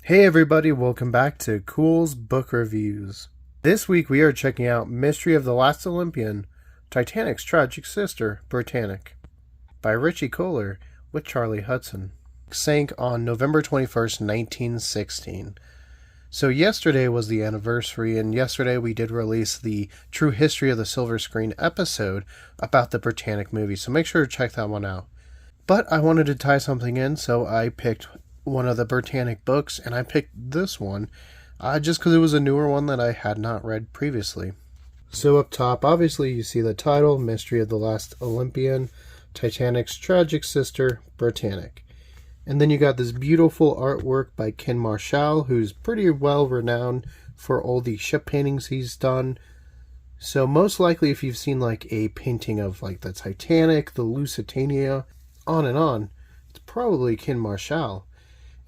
Hey everybody, welcome back to Culz Book Reviews. This week we are checking out Mystery of the Last Olympian, Titanic's Tragic Sister, Britannic, by Richie Kohler with Charlie Hudson. Sank on November 21st, 1916. So yesterday was the anniversary, and yesterday we did release the True History of the Silver Screen episode about the Britannic movie, so make sure to check that one out. But I wanted to tie something in, so I picked one of the Britannic books, and I picked this one just because it was a newer one that I had not read previously. So up top, obviously you see the title, Mystery of the Last Olympian, Titanic's Tragic Sister, Britannic. And then you got this beautiful artwork by Ken Marshall, who's pretty well renowned for all the ship paintings he's done. So most likely if you've seen like a painting of like the Titanic, the Lusitania, on, it's probably Ken Marshall.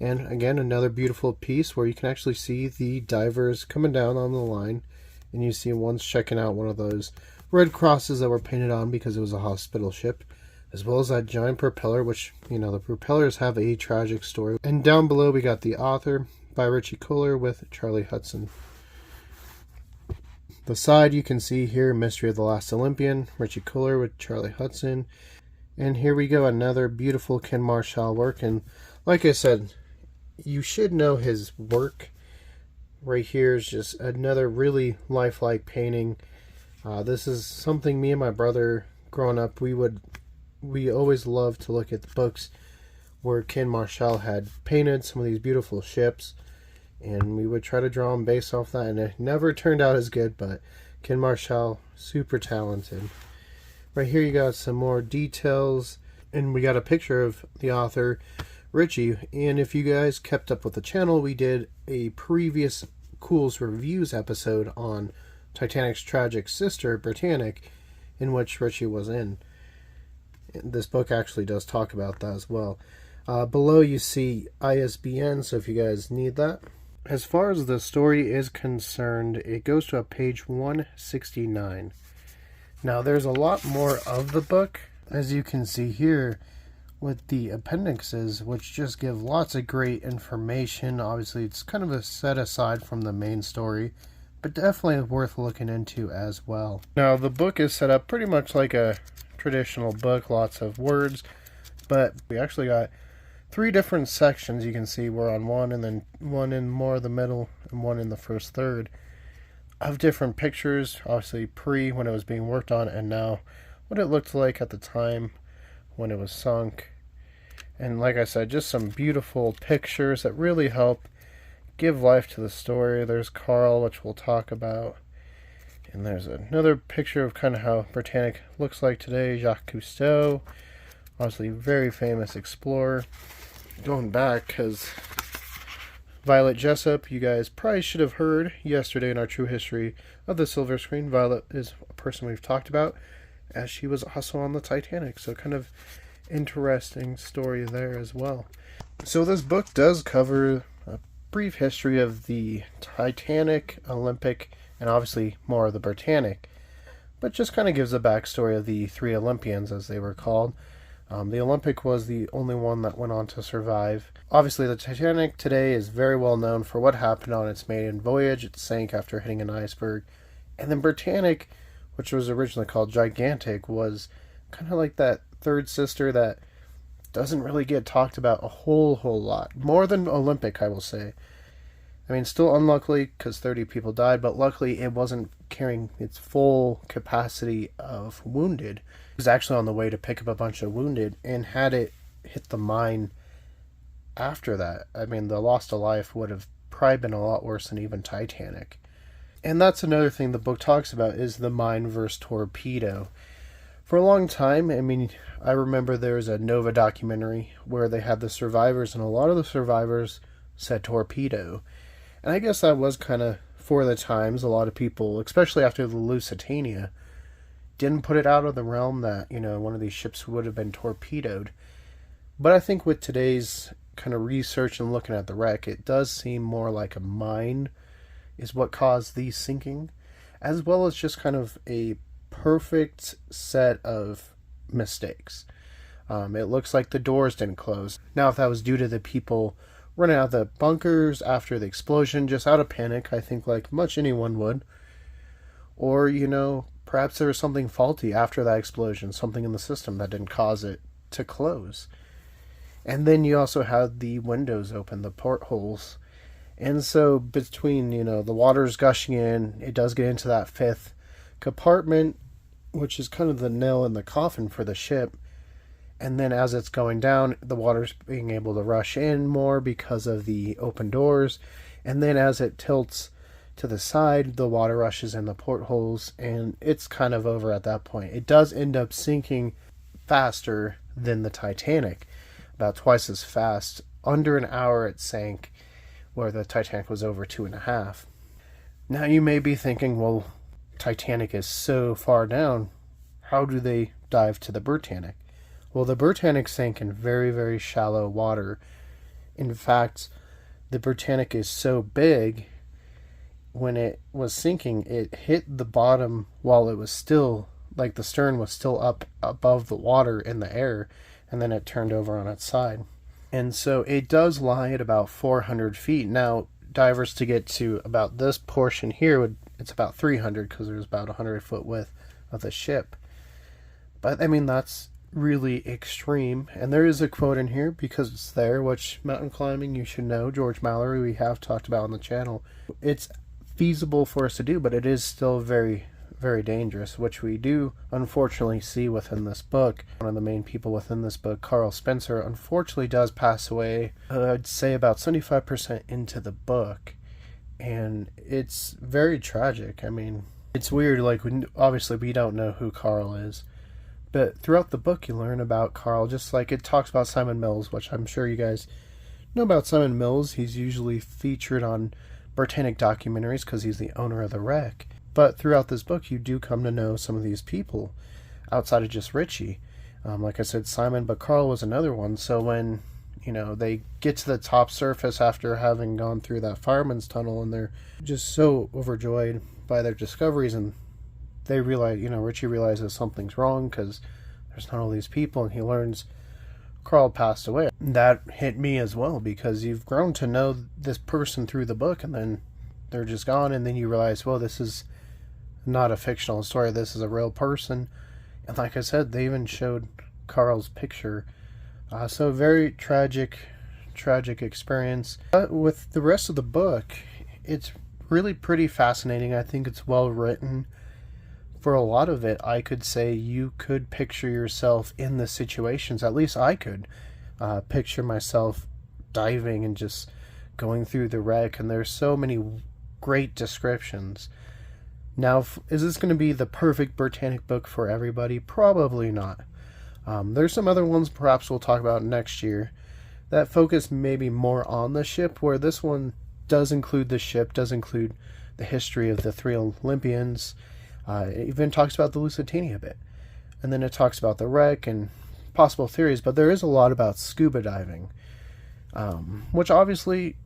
And again, another beautiful piece where you can actually see the divers coming down on the line. And you see one's checking out one of those red crosses that were painted on because it was a hospital ship. As well as that giant propeller, which, you know, the propellers have a tragic story. And down below we got the author by Richie Kohler with Charlie Hudson. The side you can see here, Mystery of the Last Olympian, Richie Kohler with Charlie Hudson. And here we go, another beautiful Ken Marshall work. And like I said, you should know his work. Right here is just another really lifelike painting. This is something me and my brother growing up, we always loved to look at the books where Ken Marshall had painted some of these beautiful ships, and we would try to draw them based off that, and it never turned out as good, but Ken Marshall, super talented. Right here you got some more details, and we got a picture of the author Richie. And if you guys kept up with the channel, we did a previous Culz Reviews episode on Titanic's tragic sister, Britannic, in which Richie was in. This book actually does talk about that as well. Below you see ISBN, so if you guys need that. As far as the story is concerned, it goes to page 169. Now there's a lot more of the book, as you can see here, with the appendixes, which just give lots of great information. Obviously, it's kind of a set aside from the main story, but definitely worth looking into as well. Now, the book is set up pretty much like a traditional book, lots of words, but we actually got 3 different sections. You can see we're on one, and then one in more the middle, and one in the first third, of different pictures, obviously when it was being worked on, and now what it looked like at the time when it was sunk. And like I said, just some beautiful pictures that really help give life to the story. There's Carl, which we'll talk about. And there's another picture of kind of how Britannic looks like today. Jacques Cousteau, obviously very famous explorer. Going back, because Violet Jessup, you guys probably should have heard yesterday in our True History of the Silver Screen. Violet is a person we've talked about, as she was also on the Titanic. So kind of interesting story there as well. So this book does cover a brief history of the Titanic, Olympic, and obviously more of the Britannic, but just kind of gives a backstory of the 3 Olympians, as they were called. The Olympic was the only one that went on to survive. Obviously, the Titanic today is very well known for what happened on its maiden voyage. It sank after hitting an iceberg. And then Britannic, which was originally called Gigantic, was kind of like that third sister that doesn't really get talked about a whole lot. More than Olympic, I will say. I mean, still unluckily, because 30 people died, but luckily it wasn't carrying its full capacity of wounded. It was actually on the way to pick up a bunch of wounded, and had it hit the mine after that, I mean, the loss to life would have probably been a lot worse than even Titanic. And that's another thing the book talks about, is the mine versus torpedo. For a long time, I mean, I remember there was a Nova documentary where they had the survivors, and a lot of the survivors said torpedo. And I guess that was kind of for the times. A lot of people, especially after the Lusitania, didn't put it out of the realm that, you know, one of these ships would have been torpedoed. But I think with today's kind of research and looking at the wreck, it does seem more like a mine is what caused the sinking, as well as just kind of a perfect set of mistakes. It looks like the doors didn't close. Now, if that was due to the people running out of the bunkers after the explosion, just out of panic, I think, like much anyone would. Or, perhaps there was something faulty after that explosion, something in the system that didn't cause it to close. And then you also had the windows open, the portholes. And so between, the water's gushing in, it does get into that fifth compartment, which is kind of the nail in the coffin for the ship. And then as it's going down, the water's being able to rush in more because of the open doors. And then as it tilts to the side, the water rushes in the portholes, and it's kind of over at that point. It does end up sinking faster than the Titanic, about twice as fast. Under an hour it sank, where the Titanic was over 2.5. Now you may be thinking, well, Titanic is so far down, how do they dive to the Britannic? Well, the Britannic sank in very, very shallow water. In fact, the Britannic is so big, when it was sinking, it hit the bottom while it was still, like the stern was still up above the water in the air, and then it turned over on its side. And so it does lie at about 400 feet. Now, divers to get to about this portion here, it's about 300 because there's about 100-foot width of the ship. But, that's really extreme. And there is a quote in here, because it's there, which mountain climbing, you should know, George Mallory, we have talked about on the channel. It's feasible for us to do, but it is still very, very dangerous, which we do unfortunately see within this book. One of the main people within this book, Carl Spencer, unfortunately does pass away, I'd say about 75% into the book, and it's very tragic. It's weird, obviously we don't know who Carl is, but throughout the book you learn about Carl, just like it talks about Simon Mills, which I'm sure you guys know about Simon Mills. He's usually featured on Britannic documentaries because he's the owner of the wreck. But throughout this book, you do come to know some of these people outside of just Richie. Like I said, Simon, but Carl was another one. So when, they get to the top surface after having gone through that fireman's tunnel, and they're just so overjoyed by their discoveries, and they realize, Richie realizes something's wrong because there's not all these people, and he learns Carl passed away. That hit me as well, because you've grown to know this person through the book, and then they're just gone, and then you realize, well, this is not a fictional story, this is a real person. And like I said, they even showed Carl's picture. So very tragic experience. But with the rest of the book, it's really pretty fascinating. I think it's well written. For a lot of it, I could say you could picture yourself in the situations. At least I could picture myself diving and just going through the wreck, and there's so many great descriptions. Now, is this going to be the perfect Britannic book for everybody? Probably not. There's some other ones perhaps we'll talk about next year that focus maybe more on the ship, where this one does include the ship, does include the history of the 3 Olympians. It even talks about the Lusitania a bit. And then it talks about the wreck and possible theories, but there is a lot about scuba diving. Which obviously,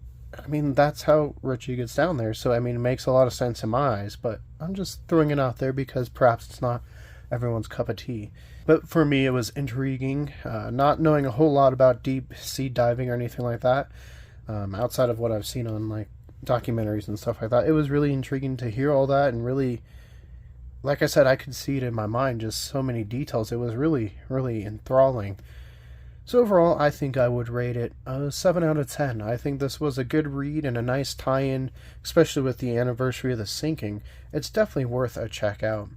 that's how Richie gets down there. So, it makes a lot of sense in my eyes, but I'm just throwing it out there because perhaps it's not everyone's cup of tea. But for me, it was intriguing, not knowing a whole lot about deep sea diving or anything like that, outside of what I've seen on, documentaries and stuff like that. It was really intriguing to hear all that, and really, like I said, I could see it in my mind, just so many details. It was really, really enthralling. So overall, I think I would rate it a 7 out of 10. I think this was a good read and a nice tie-in, especially with the anniversary of the sinking. It's definitely worth a check out.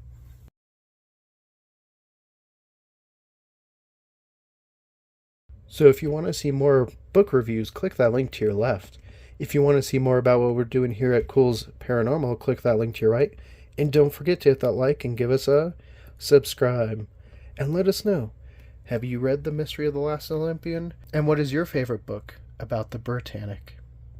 So if you want to see more book reviews, click that link to your left. If you want to see more about what we're doing here at Culz Paranormal, click that link to your right. And don't forget to hit that like and give us a subscribe. And let us know, have you read The Mystery of the Last Olympian? And what is your favorite book about the Britannic?